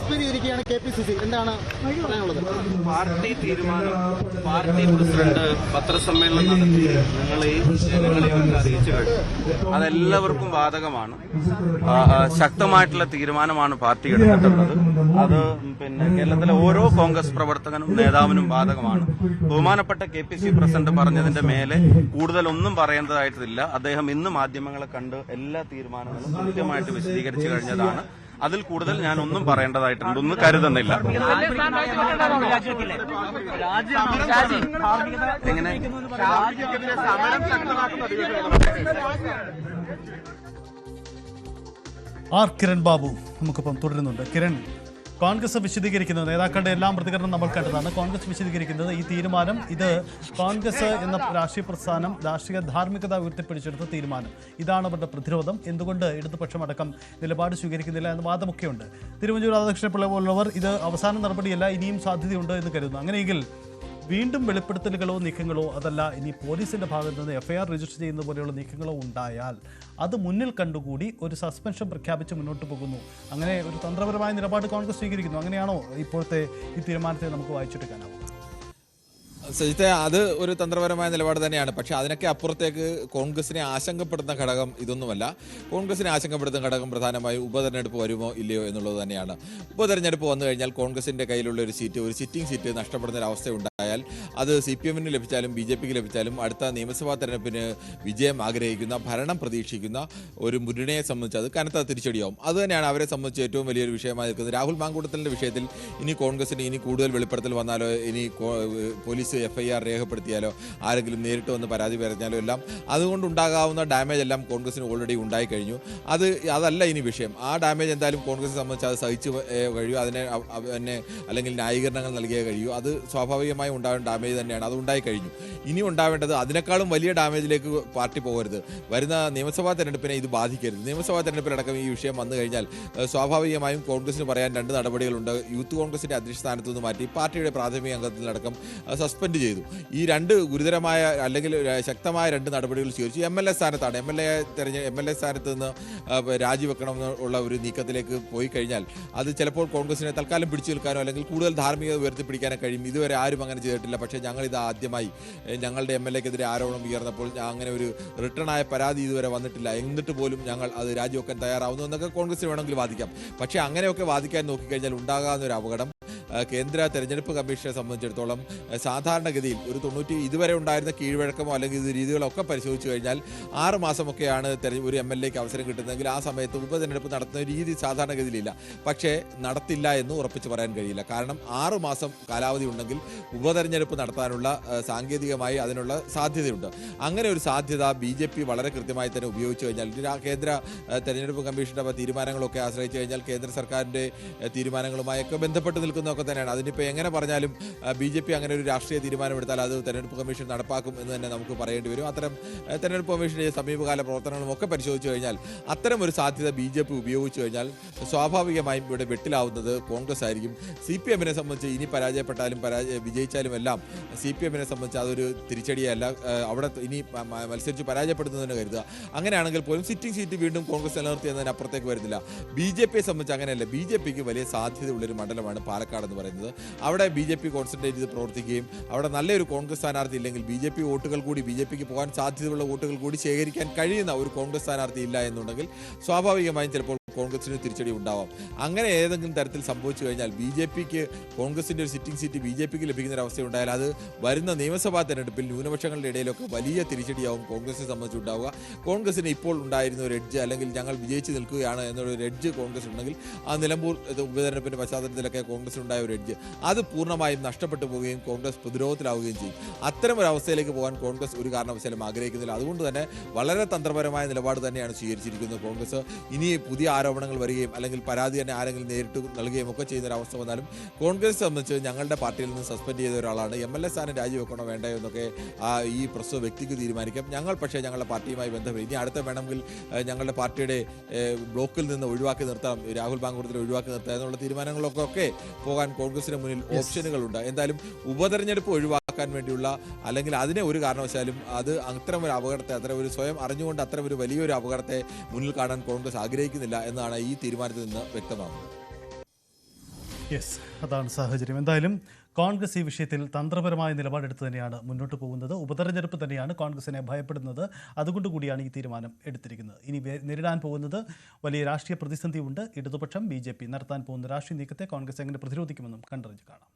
Suspend ചെയ്തിരിക്കുകയാണ് KPCC. എന്താണ് പറയാനുള്ളത്? പാർട്ടി തീരുമാനം പാർട്ടി പ്രസിഡന്റ് പത്രസമ്മേളനം നടത്തി ജനങ്ങളെയൊക്കെ അറിയിച്ചു കഴിഞ്ഞു. അതെല്ലാവർക്കും ബാധകമാണ്. ശക്തമായിട്ടുള്ള തീരുമാനമാണ് പാർട്ടി എടുത്തിട്ടുള്ളത്. അത് കേരളത്തിലെ ഓരോ കോൺഗ്രസ് പ്രവർത്തകനും നേതാവിനും ബാധകമാണ്. ബഹുമാനപ്പെട്ട KPCC പ്രസിഡന്റ് പറഞ്ഞതിന്റെ മേലെ കൂടുതലൊന്നും പറയേണ്ടതായിട്ടില്ല. അദ്ദേഹം ഇന്ന് മാധ്യമങ്ങളെ കണ്ട് എല്ലാ തീരുമാനങ്ങളും കൃത്യമായിട്ട് വിശദീകരിച്ചു കഴിഞ്ഞതാണ്. അതിൽ കൂടുതൽ ഞാൻ ഒന്നും പറയേണ്ടതായിട്ടുണ്ടെന്ന് കരുതുന്നില്ല. എങ്ങനെ കിരൺ ബാബു നമുക്കിപ്പം തുടരുന്നുണ്ട്. കിരൺ, കോൺഗ്രസ് വിശദീകരിക്കുന്നത്, നേതാക്കളുടെ എല്ലാം പ്രതികരണം നമ്മൾ കണ്ടതാണ്. കോൺഗ്രസ് വിശദീകരിക്കുന്നത് ഈ തീരുമാനം ഇത് കോൺഗ്രസ് എന്ന രാഷ്ട്രീയ പ്രസ്ഥാനം രാഷ്ട്രീയ ധാർമ്മികത ഉയർത്തിപ്പിടിച്ചെടുത്ത തീരുമാനം, ഇതാണ് അവരുടെ പ്രതിരോധം, എന്തുകൊണ്ട് ഇടതുപക്ഷമടക്കം നിലപാട് സ്വീകരിക്കുന്നില്ല എന്ന വാദമൊക്കെയുണ്ട്. തിരുവഞ്ചൂർ രാധാകൃഷ്ണപിള്ള പോലുള്ളവർ ഇത് അവസാന നടപടിയല്ല, ഇനിയും സാധ്യതയുണ്ട് എന്ന് കരുതുന്നു. അങ്ങനെയെങ്കിൽ വീണ്ടും വെളിപ്പെടുത്തലുകളോ നീക്കങ്ങളോ, അതല്ല ഇനി പോലീസിന്റെ ഭാഗത്ത് നിന്ന് FIR രജിസ്റ്റർ ചെയ്യുന്ന പോലെയുള്ള നീക്കങ്ങളോ ഉണ്ടായാൽ അത് മുന്നിൽ കണ്ടുകൂടി ഒരു സസ്പെൻഷൻ പ്രഖ്യാപിച്ച് മുന്നോട്ട് പോകുന്നു. അങ്ങനെ ഒരു തന്ത്രപരമായ നിലപാട് കോൺഗ്രസ് സ്വീകരിക്കുന്നു. അങ്ങനെയാണോ ഇപ്പോഴത്തെ ഈ തീരുമാനത്തെ നമുക്ക് വായിച്ചെടുക്കാനാവും? സജിത്തെ, അത് ഒരു തന്ത്രപരമായ നിലപാട് തന്നെയാണ്. പക്ഷേ അതിനൊക്കെ അപ്പുറത്തേക്ക് കോൺഗ്രസിനെ ആശങ്കപ്പെടുന്ന ഘടകം ഇതൊന്നുമല്ല. കോൺഗ്രസിനെ ആശങ്കപ്പെടുത്തുന്ന ഘടകം പ്രധാനമായും ഉപതെരഞ്ഞെടുപ്പ് വരുമോ ഇല്ലയോ എന്നുള്ളത് തന്നെയാണ്. ഉപതെരഞ്ഞെടുപ്പ് വന്നു കഴിഞ്ഞാൽ കോൺഗ്രസിൻ്റെ കയ്യിലുള്ള ഒരു സിറ്റിംഗ് സീറ്റ് നഷ്ടപ്പെടുന്ന ഒരു അവസ്ഥ ഉണ്ടായാൽ അത് CPM ലഭിച്ചാലും BJPക്ക് ലഭിച്ചാലും അടുത്ത നിയമസഭാ തെരഞ്ഞെടുപ്പിന് വിജയം ആഗ്രഹിക്കുന്ന, ഭരണം പ്രതീക്ഷിക്കുന്ന ഒരു മുന്നണിയെ സംബന്ധിച്ച് അത് കനത്ത തിരിച്ചടിയാവും. അതുതന്നെയാണ് അവരെ സംബന്ധിച്ച് ഏറ്റവും വലിയൊരു വിഷയമായി നിൽക്കുന്നത്. രാഹുൽ മാങ്കൂട്ടത്തിൻ്റെ വിഷയത്തിൽ ഇനി കോൺഗ്രസിന് ഇനി കൂടുതൽ വെളിപ്പെടുത്തൽ വന്നാലോ, ഇനി പോലീസ് FIR രേഖപ്പെടുത്തിയാലോ, ആരെങ്കിലും നേരിട്ട് വന്ന് പരാതി പറഞ്ഞാലോ എല്ലാം അതുകൊണ്ടുണ്ടാകാവുന്ന ഡാമേജ് എല്ലാം കോൺഗ്രസിന് ഓൾറെഡി ഉണ്ടായിക്കഴിഞ്ഞു. അതല്ല ഇനി വിഷയം. ആ ഡാമേജ് എന്തായാലും കോൺഗ്രസിനെ സംബന്ധിച്ച് അത് സഹിച്ചു കഴിയൂ, അതിനെ അല്ലെങ്കിൽ ന്യായീകരണങ്ങൾ നൽകിയേ കഴിയൂ. അത് സ്വാഭാവികമായി ഉണ്ടാവേണ്ട ഡാമേജ് തന്നെയാണ്, അത് ഉണ്ടായിക്കഴിഞ്ഞു. ഇനി ഉണ്ടാവേണ്ടത് അതിനേക്കാളും വലിയ ഡാമേജിലേക്ക് പാർട്ടി പോകരുത്. വരുന്ന നിയമസഭാ തെരഞ്ഞെടുപ്പിനെ ഇത് ബാധിക്കരുത്. നിയമസഭാ തെരഞ്ഞെടുപ്പിലടക്കം ഈ വിഷയം വന്നു കഴിഞ്ഞാൽ സ്വാഭാവികമായും കോൺഗ്രസിന് പറയാൻ 2 നടപടികളുണ്ട്. യൂത്ത് കോൺഗ്രസിന്റെ അധ്യക്ഷ സ്ഥാനത്തു നിന്ന് മാറ്റി പാർട്ടിയുടെ പ്രാഥമിക അംഗത്തിലടക്കം സസ്പെൻഡ് ചെയ്തു. ഈ 2 ഗുരുതരമായ അല്ലെങ്കിൽ ശക്തമായ 2 നടപടികൾ സ്വീകരിച്ചു. MLA സ്ഥാനത്താണ് MLA സ്ഥാനത്ത് നിന്ന് രാജിവെക്കണമെന്നുള്ള ഒരു നീക്കത്തിലേക്ക് പോയി കഴിഞ്ഞാൽ അത് ചിലപ്പോൾ കോൺഗ്രസിനെ തൽക്കാലം പിടിച്ചു നിൽക്കാനോ അല്ലെങ്കിൽ കൂടുതൽ ധാർമ്മികത ഉയർത്തിപ്പിടിക്കാനോ കഴിയും. ഇതുവരെ ആരും അങ്ങനെ ചെയ്തിട്ടില്ല. പക്ഷേ ഞങ്ങളിത് ആദ്യമായി ഞങ്ങളുടെ MLAക്കെതിരെ ആരോപണം ഉയർന്നപ്പോൾ അങ്ങനെ ഒരു റിട്ടേൺ ആയ പരാതി ഇതുവരെ വന്നിട്ടില്ല. എന്നിട്ട് പോലും ഞങ്ങൾ അത് രാജിവെക്കാൻ തയ്യാറാവുന്നു എന്നൊക്കെ കോൺഗ്രസിന് വേണമെങ്കിൽ വാദിക്കാം. പക്ഷേ അങ്ങനെയൊക്കെ വാദിക്കാൻ നോക്കിക്കഴിഞ്ഞാൽ ഉണ്ടാകാവുന്ന ഒരു അപകടം കേന്ദ്ര തെരഞ്ഞെടുപ്പ് കമ്മീഷനെ സംബന്ധിച്ചിടത്തോളം സാധാരണഗതിയിൽ ഒരു 90 ഇതുവരെ ഉണ്ടായിരുന്ന കീഴ്വഴക്കമോ അല്ലെങ്കിൽ ഇത് രീതികളൊക്കെ പരിശോധിച്ച് കഴിഞ്ഞാൽ 6 മാസമൊക്കെയാണ് ഒരു MLAക്ക് അവസരം കിട്ടുന്നതെങ്കിൽ ആ സമയത്ത് ഉപതെരഞ്ഞെടുപ്പ് നടത്തുന്ന രീതി സാധാരണഗതിയിലില്ല. പക്ഷേ നടത്തില്ല എന്ന് ഉറപ്പിച്ച് പറയാൻ കഴിയില്ല. കാരണം 6 മാസം കാലാവധി ഉണ്ടെങ്കിൽ ഉപതെരഞ്ഞെടുപ്പ് നടത്താനുള്ള സാങ്കേതികമായി അതിനുള്ള സാധ്യതയുണ്ട്. അങ്ങനെ ഒരു സാധ്യത BJP വളരെ കൃത്യമായി തന്നെ ഉപയോഗിച്ച് കഴിഞ്ഞാൽ കേന്ദ്ര തെരഞ്ഞെടുപ്പ് കമ്മീഷന്റെ തീരുമാനങ്ങളൊക്കെ ആശ്രയിച്ച് കഴിഞ്ഞാൽ കേന്ദ്ര സർക്കാരിൻ്റെ തീരുമാനങ്ങളുമായൊക്കെ ബന്ധപ്പെട്ട് നിൽക്കുന്ന തന്നെയാണ്. അതിനിപ്പോൾ എങ്ങനെ പറഞ്ഞാലും BJP അങ്ങനെ ഒരു രാഷ്ട്രീയ തീരുമാനമെടുത്താൽ അത് തെരഞ്ഞെടുപ്പ് കമ്മീഷൻ നടപ്പാക്കും എന്ന് തന്നെ നമുക്ക് പറയേണ്ടി വരും. അത്തരം തെരഞ്ഞെടുപ്പ് കമ്മീഷന്റെ സമീപകാല പ്രവർത്തനങ്ങളും ഒക്കെ പരിശോധിച്ച് കഴിഞ്ഞാൽ അത്തരം ഒരു സാധ്യത BJP ഉപയോഗിച്ചു കഴിഞ്ഞാൽ സ്വാഭാവികമായും ഇവിടെ വെട്ടിലാവുന്നത് കോൺഗ്രസ് ആയിരിക്കും. CPMനെ സംബന്ധിച്ച് ഇനി പരാജയപ്പെട്ടാലും വിജയിച്ചാലും എല്ലാം CPMനെ സംബന്ധിച്ച് അതൊരു തിരിച്ചടിയല്ല. അവിടെ ഇനി മത്സരിച്ച് പരാജയപ്പെടുന്നതിന് കരുതുക. അങ്ങനെയാണെങ്കിൽ പോലും സിറ്റിംഗ് സീറ്റ് വീണ്ടും കോൺഗ്രസ് നിലനിർത്തി എന്നതിനപ്പുറത്തേക്ക് വരുന്നില്ല. BJPയെ സംബന്ധിച്ച് അങ്ങനെയല്ല. BJPക്ക് വലിയ സാധ്യതയുള്ളൊരു മണ്ഡലമാണ് പാലക്കാട് എന്ന് പറയുന്നത്. അവിടെ BJP കോൺസെൻട്രേറ്റ് ചെയ്ത് പ്രവർത്തിക്കുകയും അവിടെ നല്ലൊരു കോൺഗ്രസ് സ്ഥാനാർത്ഥി ഇല്ലെങ്കിൽ BJP വോട്ടുകൾ കൂടി BJPക്ക് പോകാൻ സാധ്യതയുള്ള വോട്ടുകൾ കൂടി ശേഖരിക്കാൻ കഴിയുന്ന ഒരു കോൺഗ്രസ് സ്ഥാനാർത്ഥി ഇല്ല എന്നുണ്ടെങ്കിൽ സ്വാഭാവികമായും ചിലപ്പോൾ കോൺഗ്രസിന് തിരിച്ചടി ഉണ്ടാവാം. അങ്ങനെ ഏതെങ്കിലും തരത്തിൽ സംഭവിച്ചു കഴിഞ്ഞാൽ BJPക്ക് കോൺഗ്രസിൻ്റെ ഒരു സിറ്റിംഗ് സീറ്റ് BJPക്ക് ലഭിക്കുന്ന ഒരു അവസ്ഥ ഉണ്ടായാൽ അത് വരുന്ന നിയമസഭാ തെരഞ്ഞെടുപ്പിൽ ന്യൂനപക്ഷങ്ങളുടെ ഇടയിലൊക്കെ വലിയ തിരിച്ചടിയാവും കോൺഗ്രസിനെ സംബന്ധിച്ചുണ്ടാവുക. കോൺഗ്രസിന് ഇപ്പോൾ ഉണ്ടായിരുന്ന ഒരു എഡ്ജ് അല്ലെങ്കിൽ ഞങ്ങൾ വിജയിച്ച് നിൽക്കുകയാണ് എന്നൊരു എഡ്ജ് കോൺഗ്രസ് ഉണ്ടെങ്കിൽ ആ നിലമ്പൂർ ഉപതെരഞ്ഞെടുപ്പിൻ്റെ പശ്ചാത്തലത്തിലൊക്കെ കോൺഗ്രസ് ഉണ്ടായ ഒരു എഡ്ജ് അത് പൂർണ്ണമായും നഷ്ടപ്പെട്ടു പോവുകയും കോൺഗ്രസ് പ്രതിരോധത്തിലാവുകയും ചെയ്യും. അത്തരം ഒരു അവസ്ഥയിലേക്ക് പോകാൻ കോൺഗ്രസ് ഒരു കാരണവശാലും ആഗ്രഹിക്കുന്നില്ല. അതുകൊണ്ട് തന്നെ വളരെ തന്ത്രപരമായ നിലപാട് തന്നെയാണ് സ്വീകരിച്ചിരിക്കുന്നത് കോൺഗ്രസ്. ഇനി പുതിയ ആരോപണങ്ങൾ വരികയും അല്ലെങ്കിൽ പരാതി തന്നെ ആരെങ്കിലും നേരിട്ട് നൽകുകയും ഒക്കെ ചെയ്യുന്ന ഒരു അവസ്ഥ വന്നാലും കോൺഗ്രസ് സംബന്ധിച്ച് ഞങ്ങളുടെ പാർട്ടിയിൽ നിന്ന് സസ്പെൻഡ് ചെയ്ത ഒരാളാണ്, MLA സ്ഥാനം രാജിവെക്കണോ വേണ്ടയോ എന്നൊക്കെ ഈ പ്രസ്തുത വ്യക്തിക്ക് തീരുമാനിക്കാം. ഞങ്ങൾ പക്ഷേ ഞങ്ങളുടെ പാർട്ടിയുമായി ബന്ധപ്പെട്ട് ഇനി അടുത്ത വേണമെങ്കിൽ ഞങ്ങളുടെ പാർട്ടിയുടെ ബ്ലോക്കിൽ നിന്ന് ഒഴിവാക്കി നിർത്താം, രാഹുൽ മാങ്കൂട്ടത്തിൽ ഒഴിവാക്കി നിർത്താം എന്നുള്ള തീരുമാനങ്ങളൊക്കെ പോകാൻ കോൺഗ്രസിന് മുന്നിൽ ഓപ്ഷനുകളുണ്ട്. എന്തായാലും ഉപതെരഞ്ഞെടുപ്പ് ഒഴിവാക്കാൻ വേണ്ടിയുള്ള അല്ലെങ്കിൽ അതിനെ ഒരു കാരണവശാലും അത് അത്തരം ഒരു അപകടത്തെ അത്തരം ഒരു സ്വയം അറിഞ്ഞുകൊണ്ട് അത്തരം ഒരു വലിയൊരു അപകടത്തെ മുന്നിൽ കാണാൻ കോൺഗ്രസ് ആഗ്രഹിക്കുന്നില്ല എന്നാണ് ഈ തീരുമാനത്തിൽ നിന്ന് വ്യക്തമാകുന്നത്. യെസ്, അതാണ് സാഹചര്യം. എന്തായാലും കോൺഗ്രസ് ഈ വിഷയത്തിൽ തന്ത്രപരമായ നിലപാടെടുത്ത് തന്നെയാണ് മുന്നോട്ട് പോകുന്നത്. ഉപതെരഞ്ഞെടുപ്പ് തന്നെയാണ് കോൺഗ്രസിനെ ഭയപ്പെടുന്നത്. അതുകൊണ്ട് കൂടിയാണ് ഈ തീരുമാനം എടുത്തിരിക്കുന്നത്. ഇനി നേരിടാൻ പോകുന്നത് വലിയ രാഷ്ട്രീയ പ്രതിസന്ധി ഉണ്ട്. ഇടതുപക്ഷം BJP നടത്താൻ പോകുന്ന രാഷ്ട്രീയ നീക്കത്തെ കോൺഗ്രസ് എങ്ങനെ പ്രതിരോധിക്കുമെന്നും കണ്ടറിഞ്ഞ് കാണാം.